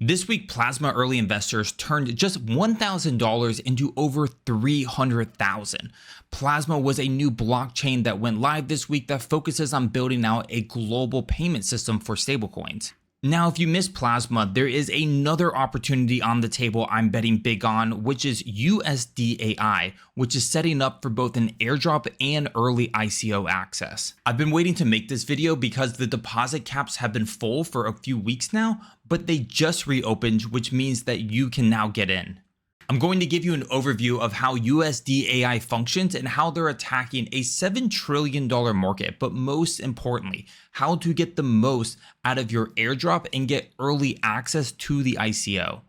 This week, Plasma early investors turned just $1,000 into over $300,000. Plasma was a new blockchain that went live this week that focuses on building out a global payment system for stablecoins. Now, if you missed Plasma, there is another opportunity on the table I'm betting big on, which is USDAI, which is setting up for both an airdrop and early ICO access. I've been waiting to make this video because the deposit caps have been full for a few weeks now, but they just reopened, which means that you can now get in. I'm going to give you an overview of how USDAI functions and how they're attacking a $7 trillion market, but most importantly, how to get the most out of your airdrop and get early access to the ICO.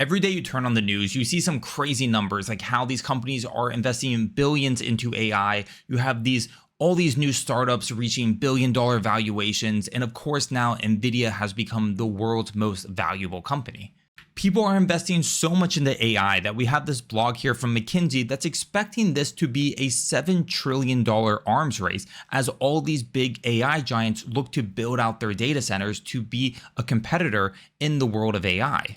Every day you turn on the news, you see some crazy numbers like how these companies are investing billions into AI. You have all these new startups reaching billion-dollar valuations, and of course now Nvidia has become the world's most valuable company. People are investing so much into AI that we have this blog here from McKinsey that's expecting this to be a $7 trillion arms race as all these big AI giants look to build out their data centers to be a competitor in the world of AI.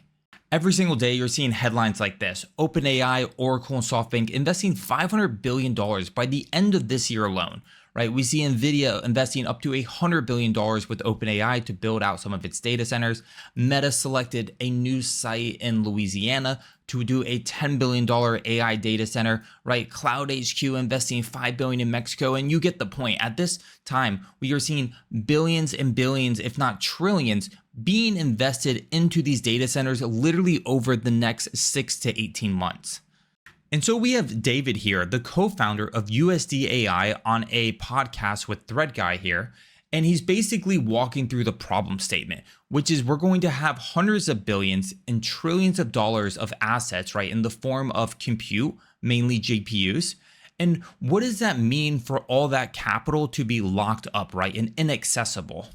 Every single day you're seeing headlines like this: OpenAI, Oracle, and SoftBank investing $500 billion by the end of this year alone. Right? We see Nvidia investing up to $100 billion with OpenAI to build out some of its data centers. Meta selected a new site in Louisiana to do a $10 billion AI data center, right? Cloud HQ investing $5 billion in Mexico, and you get the point. At this time, we are seeing billions and billions, if not trillions, being invested into these data centers literally over the next 6 to 18 months. And so we have David here, the co-founder of USDAI, on a podcast with Thread Guy here, and he's basically walking through the problem statement, which is we're going to have hundreds of billions and trillions of dollars of assets, right, in the form of compute, mainly GPUs. And what does that mean for all that capital to be locked up, right, and inaccessible?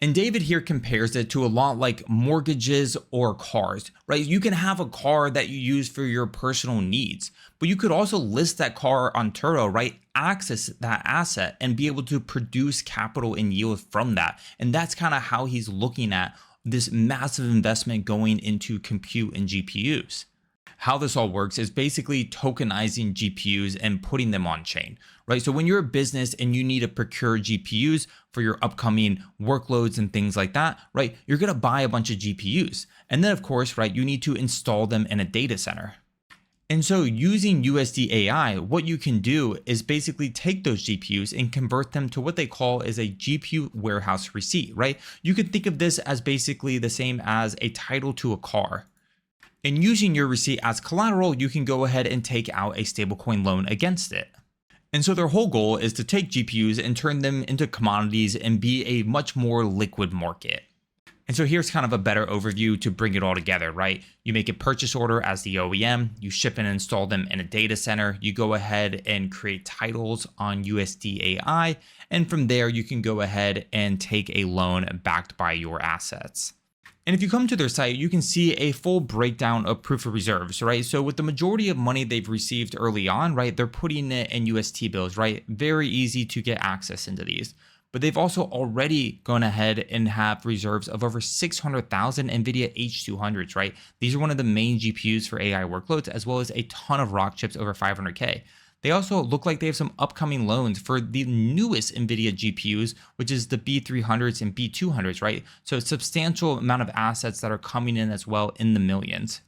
And David here compares it to a lot like mortgages or cars, right? You can have a car that you use for your personal needs, but you could also list that car on Turo, right? Access that asset and be able to produce capital and yield from that. And that's kind of how he's looking at this massive investment going into compute and GPUs. How this all works is basically tokenizing GPUs and putting them on chain, right? So when you're a business and you need to procure GPUs for your upcoming workloads and things like that, right? You're going to buy a bunch of GPUs. And then of course, right, you need to install them in a data center. And so using USDAI, what you can do is basically take those GPUs and convert them to what they call is a GPU warehouse receipt, right? You could think of this as basically the same as a title to a car. And using your receipt as collateral, you can go ahead and take out a stablecoin loan against it. And so their whole goal is to take GPUs and turn them into commodities and be a much more liquid market. And so here's kind of a better overview to bring it all together, right? You make a purchase order as the OEM, you ship and install them in a data center, you go ahead and create titles on USDAI, and from there you can go ahead and take a loan backed by your assets. And if you come to their site, you can see a full breakdown of proof of reserves, right? So with the majority of money they've received early on, right, they're putting it in UST bills, right? Very easy to get access into these. But they've also already gone ahead and have reserves of over 600,000 NVIDIA H200s, right? These are one of the main GPUs for AI workloads, as well as a ton of Rock chips over 500K. They also look like they have some upcoming loans for the newest NVIDIA GPUs, which is the B300s and B200s, right? So a substantial amount of assets that are coming in as well in the millions.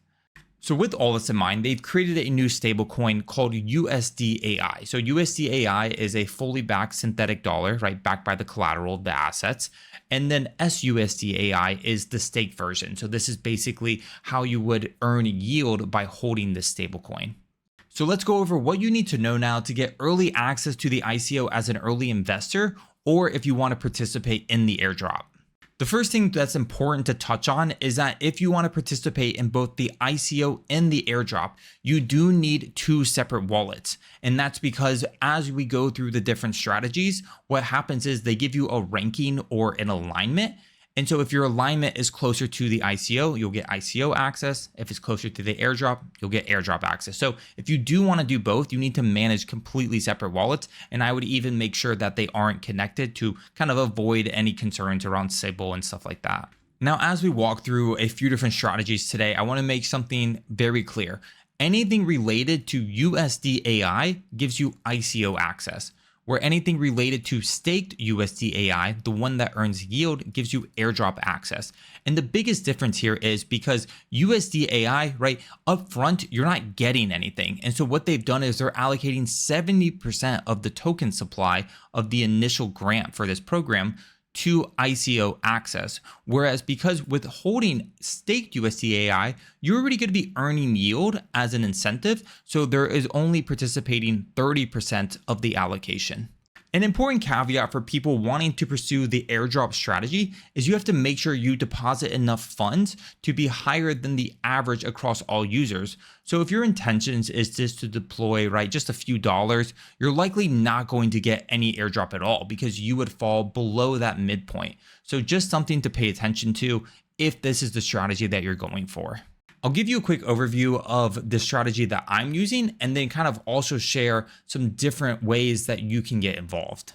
So with all this in mind, they've created a new stablecoin called USDAI. So USDAI is a fully backed synthetic dollar, right? Backed by the collateral of the assets. And then SUSDAI is the stake version. So this is basically how you would earn yield by holding this stablecoin. So let's go over what you need to know now to get early access to the ICO as an early investor, or if you want to participate in the airdrop. The first thing that's important to touch on is that if you want to participate in both the ICO and the airdrop, you do need two separate wallets. And that's because as we go through the different strategies, what happens is they give you a ranking or an alignment. And so if your alignment is closer to the ICO, you'll get ICO access. If it's closer to the airdrop, you'll get airdrop access. So if you do want to do both, you need to manage completely separate wallets. And I would even make sure that they aren't connected to kind of avoid any concerns around Sybil and stuff like that. Now, as we walk through a few different strategies today, I want to make something very clear. Anything related to USDAI gives you ICO access, where anything related to staked USDAI, the one that earns yield, gives you airdrop access. And the biggest difference here is because USDAI, right, up front, you're not getting anything. And so what they've done is they're allocating 70% of the token supply of the initial grant for this program to ICO access. Whereas because with holding staked USDAI, you're already going to be earning yield as an incentive. So there is only participating 30% of the allocation. An important caveat for people wanting to pursue the airdrop strategy is you have to make sure you deposit enough funds to be higher than the average across all users. So if your intentions is just to deploy, right, just a few dollars, you're likely not going to get any airdrop at all because you would fall below that midpoint. So just something to pay attention to if this is the strategy that you're going for. I'll give you a quick overview of the strategy that I'm using and then kind of also share some different ways that you can get involved.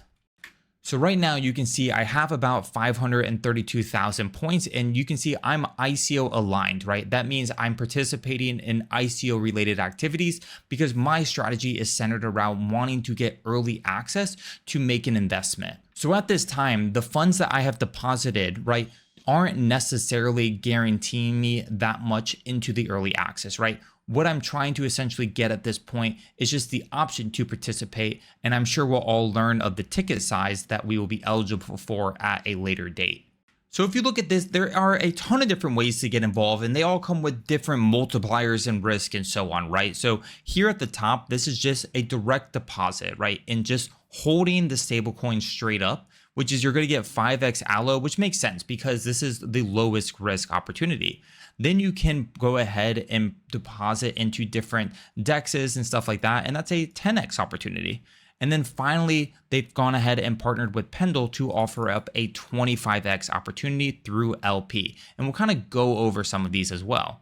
So right now you can see I have about 532,000 points and you can see I'm ICO aligned, right? That means I'm participating in ICO related activities because my strategy is centered around wanting to get early access to make an investment. So at this time, the funds that I have deposited, right, aren't necessarily guaranteeing me that much into the early access, right? What I'm trying to essentially get at this point is just the option to participate. And I'm sure we'll all learn of the ticket size that we will be eligible for at a later date. So if you look at this, there are a ton of different ways to get involved and they all come with different multipliers and risk and so on, right? So here at the top, this is just a direct deposit, right? And just holding the stablecoin straight up, which is you're going to get 5x allo, which makes sense because this is the lowest risk opportunity. Then you can go ahead and deposit into different dexes and stuff like that. And that's a 10x opportunity. And then finally, they've gone ahead and partnered with Pendle to offer up a 25x opportunity through LP. And we'll kind of go over some of these as well.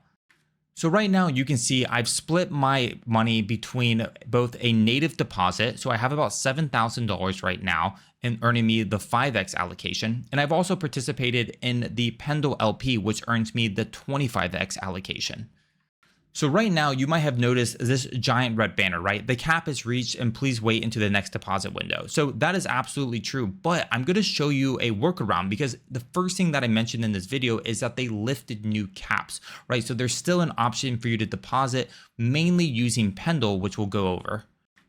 So right now you can see I've split my money between both a native deposit. So I have about $7,000 right now and earning me the 5x allocation. And I've also participated in the Pendle LP, which earns me the 25x allocation. So right now you might have noticed this giant red banner, right? The cap is reached and please wait into the next deposit window. So that is absolutely true, but I'm going to show you a workaround because the first thing that I mentioned in this video is that they lifted new caps, right? So there's still an option for you to deposit mainly using Pendle, which we'll go over.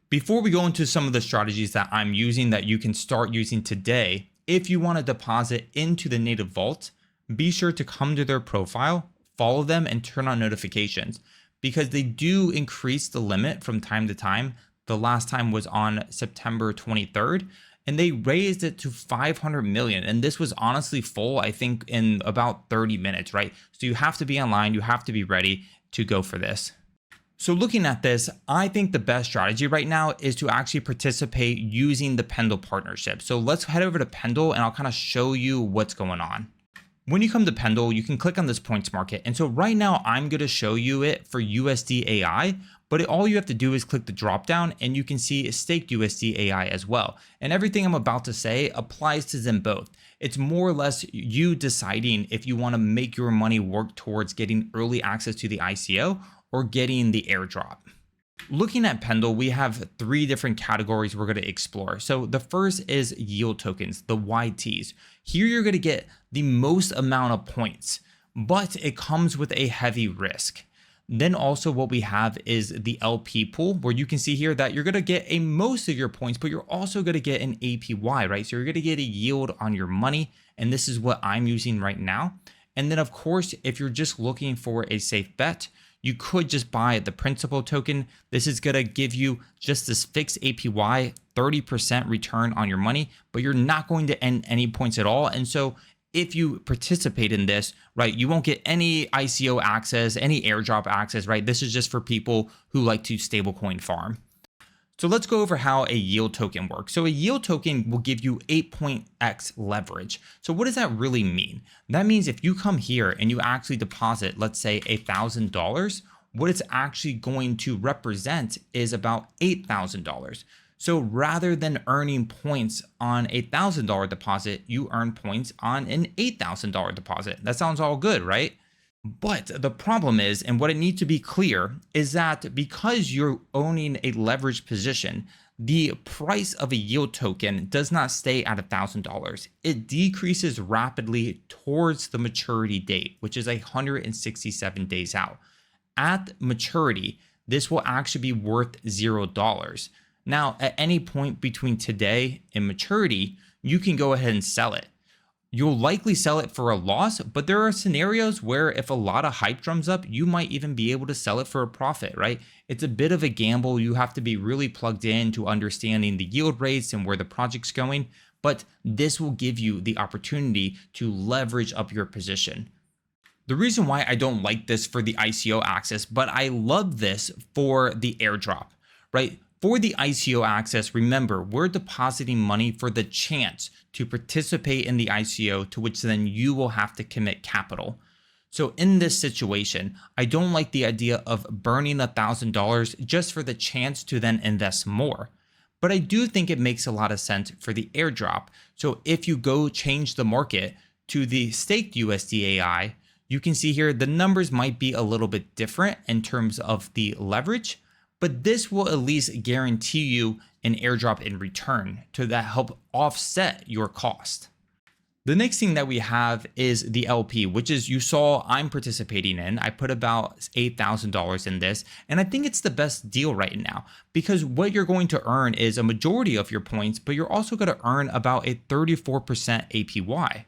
Before we go into some of the strategies that I'm using that you can start using today, if you want to deposit into the native vault, be sure to come to their profile, follow them and turn on notifications because they do increase the limit from time to time. The last time was on September 23rd and they raised it to 500 million. And this was honestly full, I think in about 30 minutes, right? So you have to be online, you have to be ready to go for this. So looking at this, I think the best strategy right now is to actually participate using the Pendle partnership. So let's head over to Pendle and I'll kind of show you what's going on. When you come to Pendle, you can click on this points market. And so right now I'm going to show you it for USDAI, but all you have to do is click the drop down and you can see staked USDAI as well. And everything I'm about to say applies to them both. It's more or less you deciding if you want to make your money work towards getting early access to the ICO or getting the airdrop. Looking at Pendle, we have three different categories we're going to explore. So the first is yield tokens, the YTs. Here you're going to get the most amount of points, but it comes with a heavy risk. Then also what we have is the LP pool, where you can see here that you're going to get a most of your points, but you're also going to get an APY, right? So you're going to get a yield on your money. And this is what I'm using right now. And then of course, if you're just looking for a safe bet, you could just buy the principal token. This is going to give you just this fixed APY, 30% return on your money, but you're not going to earn any points at all. And so if you participate in this, right, you won't get any ICO access, any airdrop access, right? This is just for people who like to stablecoin farm. So let's go over how a yield token works. So a yield token will give you 8x leverage. So what does that really mean? That means if you come here and you actually deposit, let's say $1,000, what it's actually going to represent is about $8,000. So rather than earning points on a $1,000 deposit, you earn points on an $8,000 deposit. That sounds all good, right? But the problem is, and what it needs to be clear, is that because you're owning a leveraged position, the price of a yield token does not stay at $1,000. It decreases rapidly towards the maturity date, which is 167 days out. At maturity, this will actually be worth $0. Now, at any point between today and maturity, you can go ahead and sell it. You'll likely sell it for a loss, but there are scenarios where if a lot of hype drums up, you might even be able to sell it for a profit, right? It's a bit of a gamble. You have to be really plugged in to understanding the yield rates and where the project's going, but this will give you the opportunity to leverage up your position. The reason why I don't like this for the ICO access, but I love this for the airdrop, right? For the ICO access, remember, we're depositing money for the chance to participate in the ICO, to which then you will have to commit capital. So in this situation, I don't like the idea of burning $1,000 just for the chance to then invest more. But I do think it makes a lot of sense for the airdrop. So if you go change the market to the staked USDAI, you can see here the numbers might be a little bit different in terms of the leverage, but this will at least guarantee you an airdrop in return to that help offset your cost. The next thing that we have is the LP, which is you saw I'm participating in. I put about $8,000 in this, and I think it's the best deal right now because what you're going to earn is a majority of your points, but you're also going to earn about a 34% APY.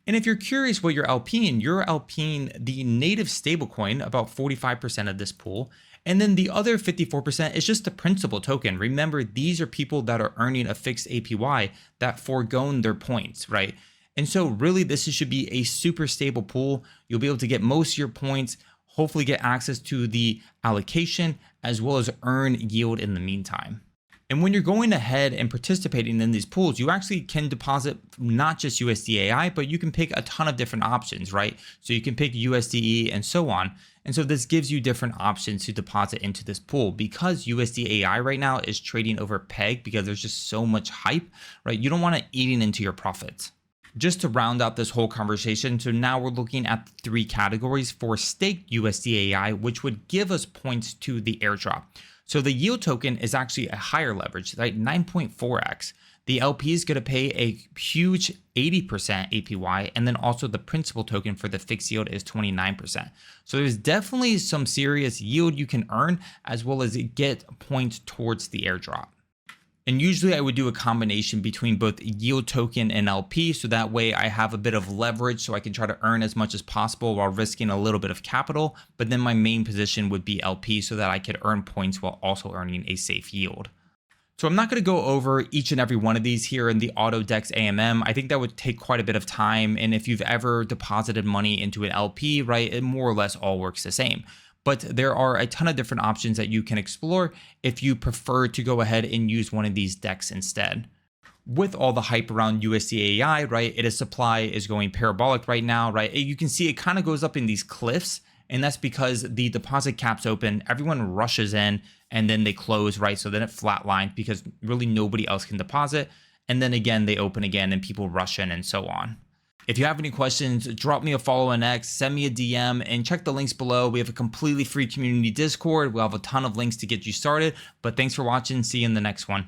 And if you're curious what you're LPing the native stablecoin, about 45% of this pool. And then the other 54% is just the principal token. Remember, these are people that are earning a fixed APY that foregone their points, right? And so really this should be a super stable pool. You'll be able to get most of your points, hopefully get access to the allocation, as well as earn yield in the meantime. And when you're going ahead and participating in these pools, you actually can deposit not just USDAI, but you can pick a ton of different options, right? So you can pick USDE and so on. And so this gives you different options to deposit into this pool because USDAI right now is trading over peg because there's just so much hype, right? You don't want to eating into your profits. Just to round out this whole conversation, so now we're looking at 3 categories for staked USDAI, which would give us points to the airdrop. So the yield token is actually a higher leverage, right? 9.4x. The LP is going to pay a huge 80% APY, and then also the principal token for the fixed yield is 29%. So there's definitely some serious yield you can earn, as well as get points towards the airdrop. And usually I would do a combination between both yield token and LP, so that way I have a bit of leverage so I can try to earn as much as possible while risking a little bit of capital. But then my main position would be LP so that I could earn points while also earning a safe yield. So I'm not going to go over each and every one of these here in the AutoDex AMM. I think that would take quite a bit of time. And if you've ever deposited money into an LP, right, it more or less all works the same. But there are a ton of different options that you can explore if you prefer to go ahead and use one of these decks instead. With all the hype around USDAI, right, its supply is going parabolic right now, right? You can see it kind of goes up in these cliffs, and that's because the deposit caps open, everyone rushes in, and then they close, right? So then it flatlines because really nobody else can deposit. And then again, they open again and people rush in and so on. If you have any questions, drop me a follow on X, send me a DM, and check the links below. We have a completely free community Discord. We'll have a ton of links to get you started. But thanks for watching. See you in the next one.